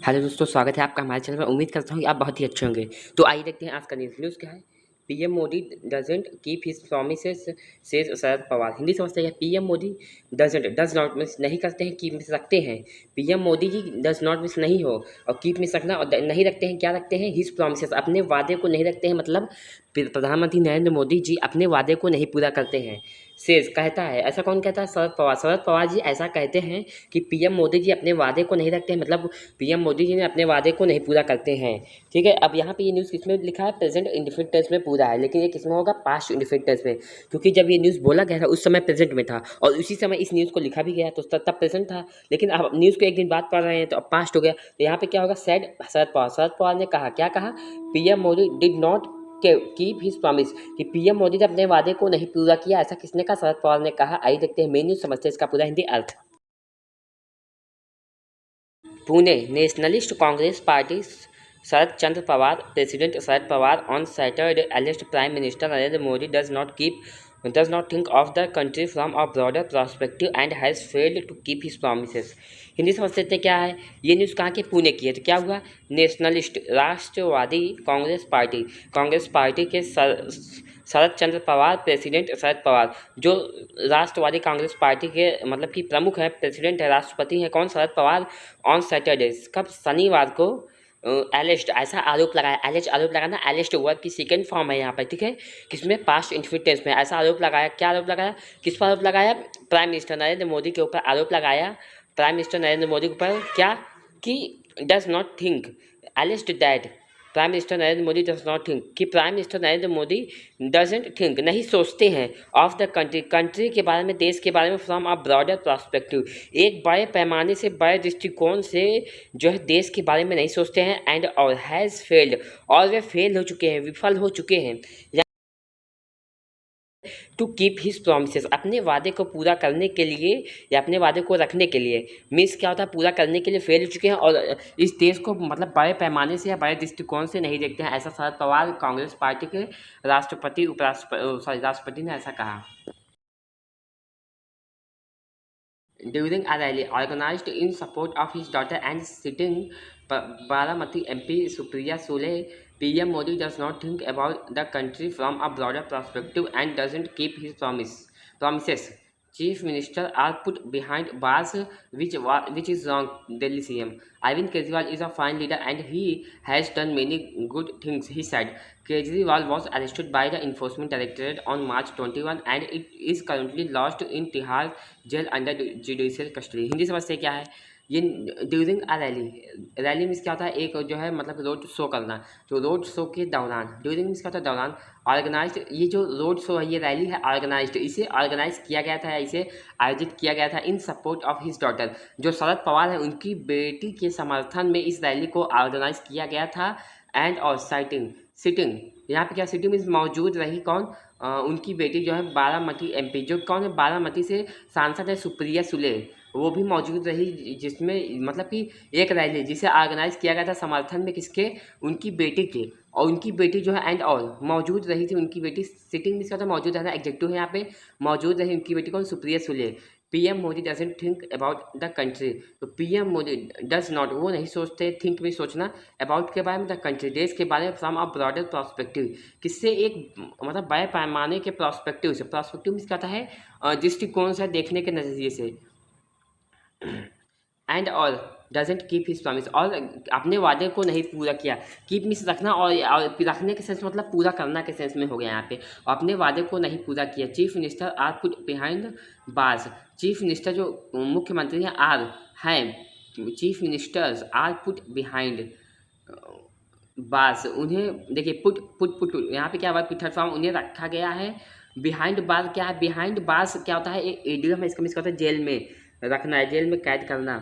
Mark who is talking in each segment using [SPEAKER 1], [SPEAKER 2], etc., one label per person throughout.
[SPEAKER 1] Hello दोस्तों, स्वागत है आपका हमारे चैनल पर। उम्मीद करता हूँ कि आप बहुत ही अच्छे होंगे। तो आइए देखते हैं आज का न्यूज़ क्या है। PM Modi doesn't keep his promises says Sharad Pawar. Hindi समझते हैं। PM Modi does not miss नहीं करते हैं, कीप मिस रखते हैं। PM Modi ji does not miss नहीं हो और कीप मिस रखना और नहीं रखते हैं। क्या रखते हैं? हिज प्रॉमिसेस, अपने वादे को नहीं रखते हैं। मतलब प्रधानमंत्री नरेंद्र मोदी जी अपने वादे को नहीं पूरा करते हैं। सेज कहता है। ऐसा कौन कहता है? शरद पवार। शरद पवार जी ऐसा कहते हैं कि पीएम मोदी जी अपने वादे को नहीं रखते हैं। मतलब पीएम मोदी जी ने अपने वादे को नहीं पूरा करते हैं। ठीक है। अब यहाँ पे ये न्यूज़ किसमें लिखा है? प्रेजेंट इंडेफिनिट टेंस में पूरा है, लेकिन ये किसमें होगा? पास्ट इंडेफिनिट टेंस में, क्योंकि जब ये न्यूज़ बोला गया था उस समय प्रेजेंट में था और उसी समय इस न्यूज़ को लिखा भी गया तो तब प्रेजेंट था। लेकिन अब न्यूज़ को एक दिन बाद पढ़ रहे हैं तो अब पास्ट हो गया। तो यहाँ पे क्या होगा? सेड शरद पवार। शरद पवार ने कहा, क्या कहा? PM Modi did not keep his promise, कि पीएम मोदी ने अपने वादे को नहीं पूरा किया। ऐसा किसने कहा? शरद पवार ने कहा। आइए देखते हैं मेन न्यूज़, समझते हैं इसका पूरा हिंदी अर्थ। Pune Nationalist Congress Party Sharad Chandra Pawar, President Sharad Pawar on Saturday alleged Prime Minister Narendra Modi does not think of the country from a broader perspective and has failed to keep his promises। Hindi समझ सकते हैं क्या है? ये न्यूज़ कहाँ के? पुणे की है। तो क्या हुआ? नेशनलिस्ट राष्ट्रवादी कांग्रेस पार्टी के शरद चंद्र पवार, प्रेसिडेंट शरद पवार, जो राष्ट्रवादी कांग्रेस पार्टी के मतलब कि प्रमुख हैं, प्रेसिडेंट है, राष्ट्रपति हैं। कौन? शरद पवार। ऑन सैटरडे, कब? शनिवार को। एलिस्ट ऐसा आरोप लगाया। एलिस्ट आरोप लगाना, एलिस्ट वर्ब की सेकेंड फॉर्म है यहाँ पर। ठीक है। किसमें? पास्ट इंडेफिनिट टेंस में। ऐसा आरोप लगाया। क्या आरोप लगाया? किस पर आरोप लगाया? प्राइम मिनिस्टर नरेंद्र मोदी के ऊपर आरोप लगाया। प्राइम मिनिस्टर नरेंद्र मोदी के ऊपर क्या? कि does not think at least that prime minister Narendra Modi does not think, कि prime minister Narendra Modi doesn't think नहीं सोचते हैं ऑफ द कंट्री के बारे में, देश के बारे में, फ्रॉम अ ब्रॉडर पर्सपेक्टिव, एक बड़े पैमाने से, बड़े दृष्टिकोण से जो है देश के बारे में नहीं सोचते हैं। एंड और हैज़ फेल्ड, और वे फेल हो चुके हैं, विफल हो चुके हैं। टू कीप हिज प्रोमिसेस, अपने वादे को पूरा करने के लिए या अपने वादे को रखने के लिए। मीन्स क्या होता है? पूरा करने के लिए फेल हो चुके हैं और इस देश को मतलब बड़े पैमाने से या बड़े दृष्टिकोण से नहीं देखते हैं। ऐसा शरद पवार कांग्रेस पार्टी के राष्ट्रपति ने ऐसा कहा। During a rally organized in support of his daughter and sitting Baramati MP Supriya Sule, PM Modi does not think about the country from a broader perspective and doesn't keep his promises. Chief Minister are put behind bars, which is wrong. Delhi CM Arvind Kejriwal is a fine leader and he has done many good things, he said. Kejriwal was arrested by the Enforcement Directorate on March 21 and it is currently lost in Tihar jail under judicial custody. Hindi समझते क्या है? ये during a rally means क्या होता है? एक जो है मतलब रोड शो करना। तो रोड शो के दौरान, ड्यूरिंग मीन्स क्या होता है? दौरान। ऑर्गेनाइज्ड, ये जो रोड शो है, ये रैली है ऑर्गेनाइज्ड, इसे ऑर्गेनाइज किया गया था, इसे आयोजित किया गया था इन सपोर्ट ऑफ हिज डॉटर, जो शरद पवार है उनकी बेटी के समर्थन में इस रैली को ऑर्गेनाइज किया गया था। एंड और सिटिंग यहाँ पे क्या? सिटिंग मीन्स मौजूद रही। कौन? उनकी बेटी जो है बारामती एमपी, जो कौन है? बारामती से सांसद है सुप्रिया सुले, वो भी मौजूद रही, जिसमें मतलब कि एक रैली जिसे ऑर्गेनाइज किया गया था समर्थन में किसके? उनकी बेटी के। और उनकी बेटी जो है एंड ऑल मौजूद रही थी उनकी बेटी। सिटिंग में क्या था? मौजूद रहना, एग्जेक्टिव है यहाँ पे। मौजूद रही उनकी बेटी कौन? Supriya Sule. PM Modi doesn't think about the country, तो पीएम मोदी डज नॉट, वो नहीं सोचते, थिंक में सोचना, अबाउट के बारे में, द कंट्री देश के बारे में, फ्रॉम अ ब्रॉडर पर्सपेक्टिव, किससे? एक मतलब बड़े पैमाने के पर्सपेक्टिव से। पर्सपेक्टिव मीन्स क्या होता है? दृष्टिकोण से, देखने के नज़रिए से। एंड और डजेंट कीप हिज प्रॉमिस, और अपने वादे को नहीं पूरा किया। कीप मीन्स रखना और रखने के सेंस मतलब पूरा करना के सेंस में हो गया यहाँ पे। और अपने वादे को नहीं पूरा किया। Chief minister are put behind bars, chief minister जो मुख्यमंत्री हैं हैं, chief ministers are put behind bars, उन्हें देखिए पुट यहाँ पे क्या हुआ? थर्ड फॉर्म, उन्हें रखा गया है। बिहाइंड बार क्या है? बिहाइंड बार्स क्या होता है? एक एडियम है, इसका मीन्स क्या होता है? जेल में रखना है, जेल में कैद करना।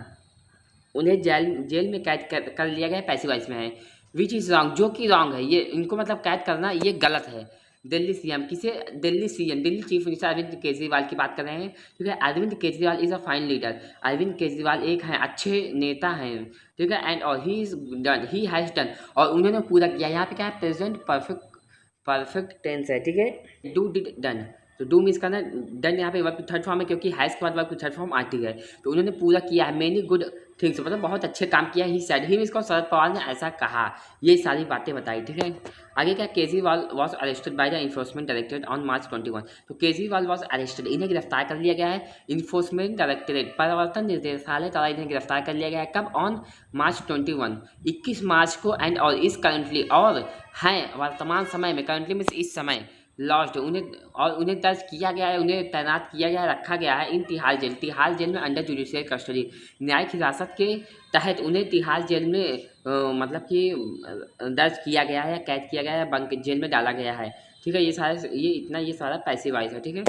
[SPEAKER 1] उन्हें जेल में कैद कर लिया गया है, पैसिव वॉइस में है। विच इज़ रॉन्ग, जो कि रॉन्ग है, ये इनको मतलब कैद करना ये गलत है। दिल्ली सीएम किसे? Delhi CM, Delhi chief minister Arvind Kejriwal की बात कर रहे हैं। ठीक है। Arvind Kejriwal is a fine leader, Arvind Kejriwal एक हैं अच्छे नेता हैं। ठीक है। एंड और ही हैज़ डन, और उन्होंने पूरा किया। यहाँ पे क्या है? प्रेजेंट परफेक्ट टेंस है। ठीक है। डू डिड डन, तो डू मीन्स का ना डन यहाँ पे वर्ब की थर्ड फॉर्म है, क्योंकि हैज़ के बाद वर्ब की थर्ड फॉर्म आती है। तो उन्होंने पूरा किया है, मेनी गुड थिंग्स, मतलब बहुत अच्छे काम किया। ही सेड, ही मीन्स को शरद पवार ने ऐसा कहा, ये सारी बातें बताई, ठीक है। आगे क्या, Kejriwal was arrested by the enforcement directorate on March 21। तो केजरीवाल वॉज अरेस्टेड, इन्हें गिरफ्तार कर लिया गया है इन्फोर्समेंट डायरेक्टरेट, प्रवर्तन निदेशालय द्वारा इन्हें गिरफ्तार कर लिया गया है। कब, ऑन March 21, 21 मार्च को। एंड और इस करंटली, और हैं वर्तमान समय में, करंटली मीन्स इस समय, लॉस्ट उन्हें दर्ज किया गया है, उन्हें तैनात किया गया है, रखा गया है इन तिहाड़ जेल में अंडर जुडिशियल कस्टडी, न्यायिक हिरासत के तहत उन्हें तिहाड़ जेल में मतलब कि दर्ज किया गया है, कैद किया गया है, बंक जेल में डाला गया है, ठीक है। ये सारा पैसे वाइज है, ठीक है।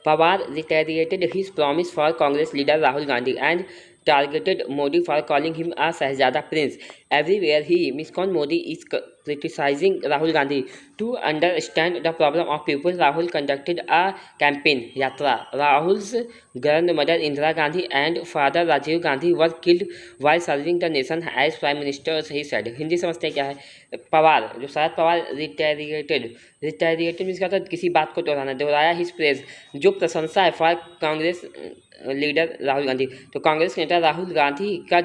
[SPEAKER 1] Pawar reiterated his promise for Congress leader Rahul Gandhi and targeted Modi for calling him a Shahzada prince. Everywhere he miscon Modi is criticizing Rahul Gandhi. To understand the problem of people, Rahul conducted a campaign yatra. Rahul's grandmother Indira Gandhi and father Rajiv Gandhi were killed while serving the nation as prime minister, he said. Hindi समझते हैं क्या है। पवार, जो Sharad Pawar रिटेरिएटेड means क्या होता है, किसी बात को दोहराना, दोहराया हिज प्रेज, जो प्रशंसा है फॉर कांग्रेस लीडर राहुल गांधी। तो कांग्रेस नेता राहुल गांधी के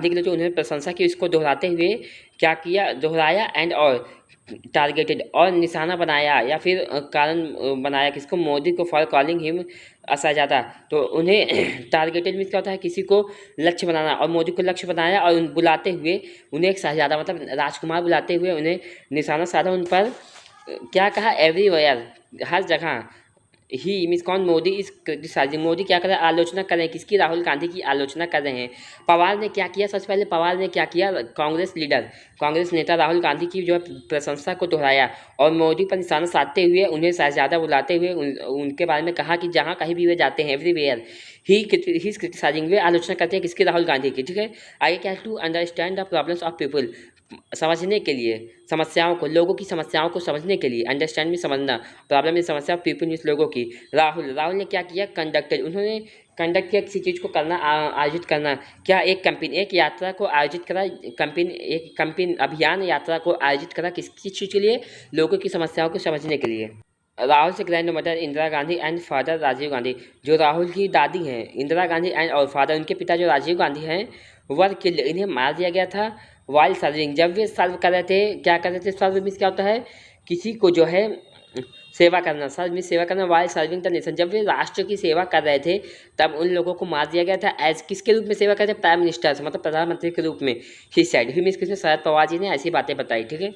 [SPEAKER 1] लिए जो उन्होंने प्रशंसा की, इसको दोहराते हुए क्या किया, दोहराया एंड और टारगेटेड, और निशाना बनाया या फिर कारण बनाया किसको, मोदी को, फॉर कॉलिंग हिम असाजादा। तो उन्हें टारगेटेड मीन्स क्या होता है, किसी को लक्ष्य बनाना, और मोदी को लक्ष्य बनाया और बुलाते हुए उन्हें एक शहजादा मतलब राजकुमार बुलाते हुए उन्हें निशाना साधा, उन पर क्या कहा, एवरीवेयर, हर जगह। ही मीन्स कौन, मोदी इस क्रिटिसाइजिंग, मोदी क्या कर रहे हैं, आलोचना कर रहे हैं, किसकी, राहुल गांधी की आलोचना कर रहे हैं। पवार ने क्या किया, सबसे पहले पवार ने क्या किया, कांग्रेस नेता राहुल गांधी की जो है प्रशंसा को दोहराया और मोदी पर निशाना साधते हुए उन्हें शहजादा बुलाते हुए उनके बारे में कहा कि जहाँ कहीं भी वे जाते हैं, एवरीवेयर ही इज क्रिटिसाइजिंग, वे आलोचना करते हैं किसकी, राहुल गांधी की, ठीक है। आगे क्या है, to understand the problems of people, समझने के लिए, समस्याओं को, लोगों की समस्याओं को समझने के लिए, अंडरस्टैंड में समझना, प्रॉब्लम में समस्या, पीपल मीन्स लोगों की। राहुल ने क्या किया, कंडक्टेड, उन्होंने कंडक्ट किया किसी चीज़ को करना, आयोजित करना, क्या, एक कैंपेन, एक यात्रा को आयोजित करा, एक कैंपेन अभियान यात्रा को आयोजित करा, किस चीज़ के लिए, लोगों की समस्याओं को समझने के लिए। राहुल से grandmother Indira Gandhi and father Rajiv Gandhi, जो राहुल की दादी हैं इंदिरा गांधी एंड और फादर उनके पिता जो राजीव गांधी हैं, वर किल्ड, इन्हें मार दिया गया था वाइल सर्विंग, जब वे सर्व कर रहे थे, क्या कर रहे थे, सर्व मीन्स क्या होता है, किसी को जो है सेवा करना, सर्व मीन्स सेवा करना, वाइल सर्विंग द नेशन, जब वे राष्ट्र की सेवा कर रहे थे तब उन लोगों को मार दिया गया था, एज किसके रूप में सेवा करते, प्राइम मिनिस्टर मतलब प्रधानमंत्री के रूप में। ही सेड, ही मीन्स किसने, शरद पवार जी ने ऐसी बातें बताई, ठीक है।